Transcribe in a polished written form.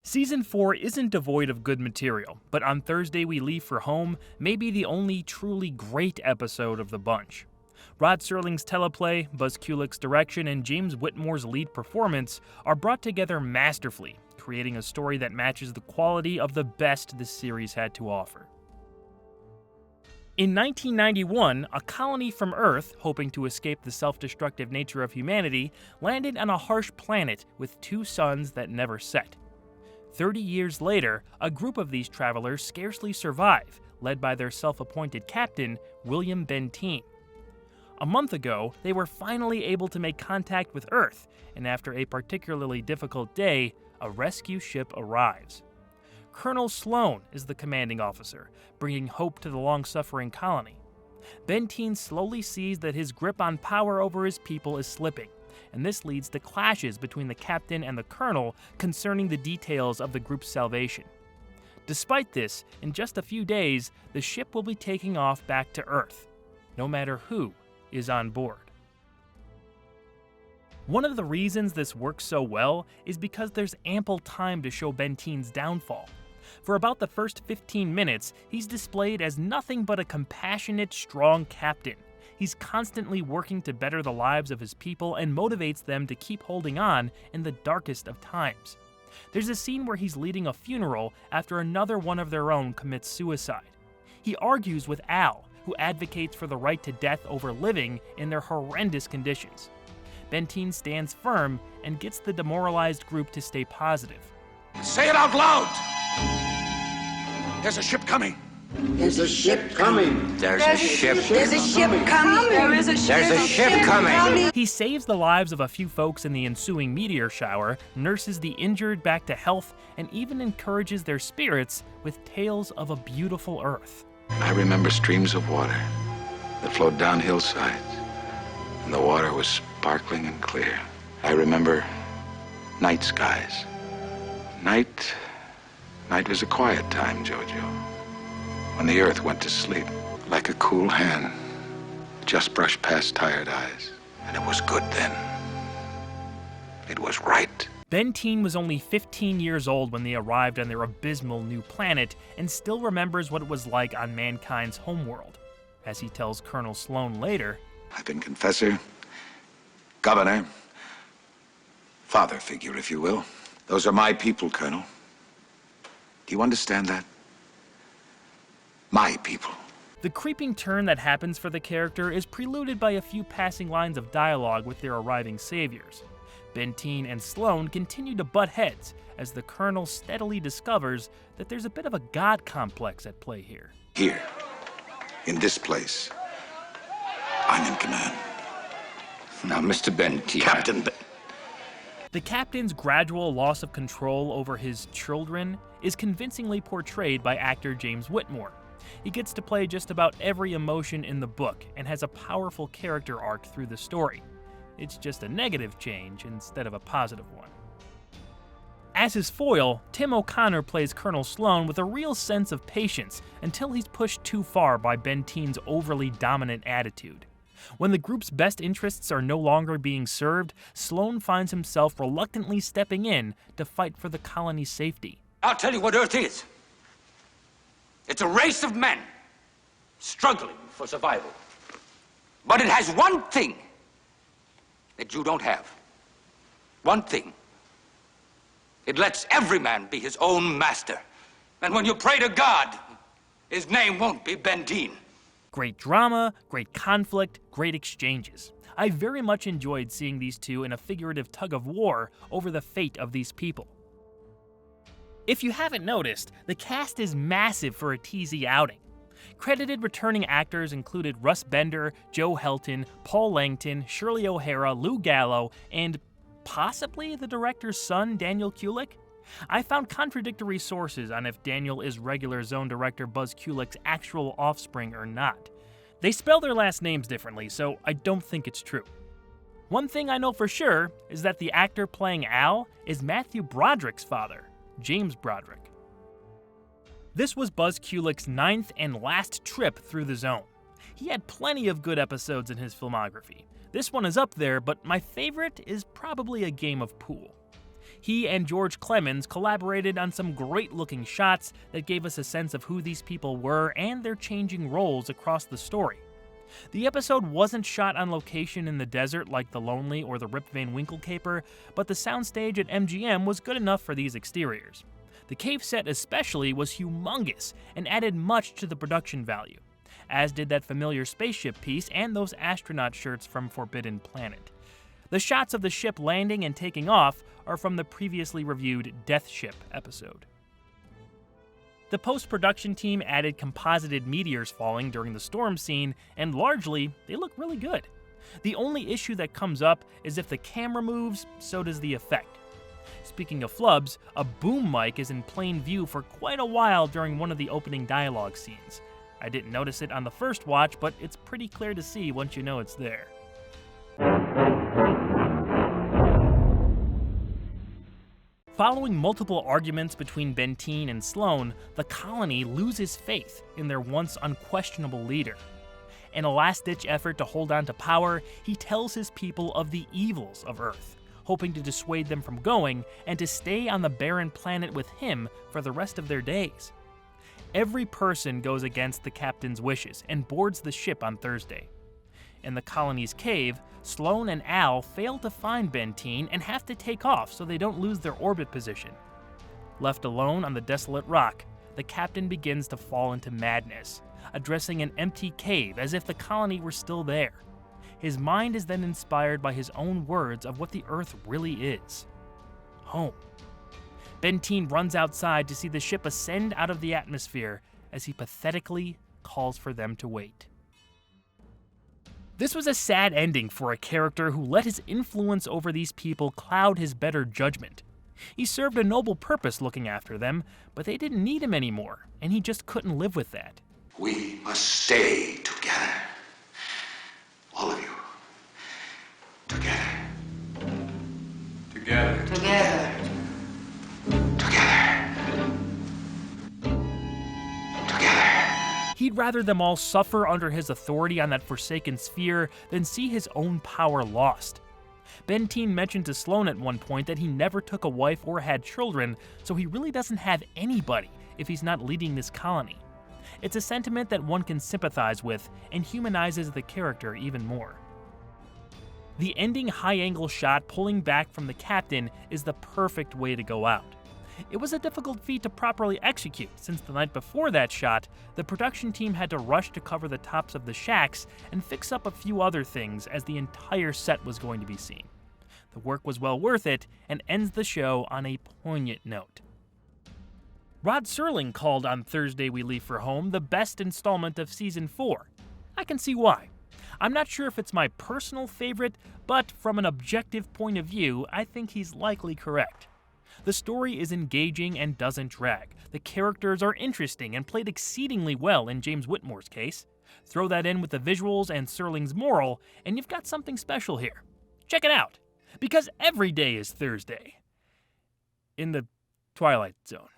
Season 4 isn't devoid of good material, but On Thursday We Leave for Home may be the only truly great episode of the bunch. Rod Serling's teleplay, Buzz Kulik's direction, and James Whitmore's lead performance are brought together masterfully, creating a story that matches the quality of the best this series had to offer. In 1991, a colony from Earth, hoping to escape the self-destructive nature of humanity, landed on a harsh planet with two suns that never set. 30 years later, a group of these travelers scarcely survive, led by their self-appointed captain, William Benteen. A month ago, they were finally able to make contact with Earth, and after a particularly difficult day, a rescue ship arrives. Colonel Sloan is the commanding officer, bringing hope to the long-suffering colony. Benteen slowly sees that his grip on power over his people is slipping, and this leads to clashes between the captain and the colonel concerning the details of the group's salvation. Despite this, in just a few days, the ship will be taking off back to Earth, no matter who is on board. One of the reasons this works so well is because there's ample time to show Benteen's downfall. For about the first 15 minutes, he's displayed as nothing but a compassionate, strong captain. He's constantly working to better the lives of his people and motivates them to keep holding on in the darkest of times. There's a scene where he's leading a funeral after another one of their own commits suicide. He argues with Al, who advocates for the right to death over living in their horrendous conditions. Benteen stands firm and gets the demoralized group to stay positive. Say it out loud! There's a ship coming. There's a ship coming. There's a ship coming. There's a ship coming. There's a ship coming. He saves the lives of a few folks in the ensuing meteor shower, nurses the injured back to health, and even encourages their spirits with tales of a beautiful Earth. I remember streams of water that flowed down hillsides, and the water was sparkling and clear. I remember night skies. Night was a quiet time, Jojo. When the earth went to sleep, like a cool hand, just brushed past tired eyes. And it was good then. It was right. Benteen was only 15 years old when they arrived on their abysmal new planet and still remembers what it was like on mankind's homeworld. As he tells Colonel Sloan later, I've been confessor, governor, father figure, if you will. Those are my people, Colonel. Do you understand that? My people. The creeping turn that happens for the character is preluded by a few passing lines of dialogue with their arriving saviors. Benteen and Sloan continue to butt heads as the colonel steadily discovers that there's a bit of a god complex at play here. Here, in this place, I'm in command. Now, Mr. Benteen. Captain The captain's gradual loss of control over his children is convincingly portrayed by actor James Whitmore. He gets to play just about every emotion in the book and has a powerful character arc through the story. It's just a negative change instead of a positive one. As his foil, Tim O'Connor plays Colonel Sloan with a real sense of patience until he's pushed too far by Benteen's overly dominant attitude. When the group's best interests are no longer being served, Sloan finds himself reluctantly stepping in to fight for the colony's safety. I'll tell you what Earth is. It's a race of men struggling for survival. But it has one thing that you don't have. One thing. It lets every man be his own master. And when you pray to God, his name won't be Benteen. Great drama, great conflict, great exchanges. I very much enjoyed seeing these two in a figurative tug-of-war over the fate of these people. If you haven't noticed, the cast is massive for a TZ outing. Credited returning actors included Russ Bender, Joe Helton, Paul Langton, Shirley O'Hara, Lou Gallo, and possibly the director's son, Daniel Kulik? I found contradictory sources on if Daniel is regular Zone director Buzz Kulik's actual offspring or not. They spell their last names differently, so I don't think it's true. One thing I know for sure is that the actor playing Al is Matthew Broderick's father, James Broderick. This was Buzz Kulik's 9th and last trip through the Zone. He had plenty of good episodes in his filmography. This one is up there, but my favorite is probably A Game of Pool. He and George Clemens collaborated on some great-looking shots that gave us a sense of who these people were and their changing roles across the story. The episode wasn't shot on location in the desert like The Lonely or the Rip Van Winkle caper, but the soundstage at MGM was good enough for these exteriors. The cave set especially was humongous and added much to the production value, as did that familiar spaceship piece and those astronaut shirts from Forbidden Planet. The shots of the ship landing and taking off are from the previously reviewed Death Ship episode. The post-production team added composited meteors falling during the storm scene, and largely, they look really good. The only issue that comes up is if the camera moves, so does the effect. Speaking of flubs, a boom mic is in plain view for quite a while during one of the opening dialogue scenes. I didn't notice it on the first watch, but it's pretty clear to see once you know it's there. Following multiple arguments between Benteen and Sloane, the colony loses faith in their once unquestionable leader. In a last-ditch effort to hold on to power, he tells his people of the evils of Earth, hoping to dissuade them from going and to stay on the barren planet with him for the rest of their days. Every person goes against the captain's wishes and boards the ship on Thursday. In the colony's cave, Sloane and Al fail to find Benteen and have to take off so they don't lose their orbit position. Left alone on the desolate rock, the captain begins to fall into madness, addressing an empty cave as if the colony were still there. His mind is then inspired by his own words of what the Earth really is: home. Benteen runs outside to see the ship ascend out of the atmosphere as he pathetically calls for them to wait. This was a sad ending for a character who let his influence over these people cloud his better judgment. He served a noble purpose looking after them, but they didn't need him anymore, and he just couldn't live with that. We must stay together. All of you. Together. Together. Together. He'd rather them all suffer under his authority on that forsaken sphere than see his own power lost. Benteen mentioned to Sloane at one point that he never took a wife or had children, so he really doesn't have anybody if he's not leading this colony. It's a sentiment that one can sympathize with and humanizes the character even more. The ending high-angle shot pulling back from the captain is the perfect way to go out. It was a difficult feat to properly execute, since the night before that shot, the production team had to rush to cover the tops of the shacks and fix up a few other things as the entire set was going to be seen. The work was well worth it and ends the show on a poignant note. Rod Serling called On Thursday We Leave for Home the best installment of Season 4. I can see why. I'm not sure if it's my personal favorite, but from an objective point of view, I think he's likely correct. The story is engaging and doesn't drag. The characters are interesting and played exceedingly well in James Whitmore's case. Throw that in with the visuals and Serling's moral, and you've got something special here. Check it out, because every day is Thursday in the Twilight Zone.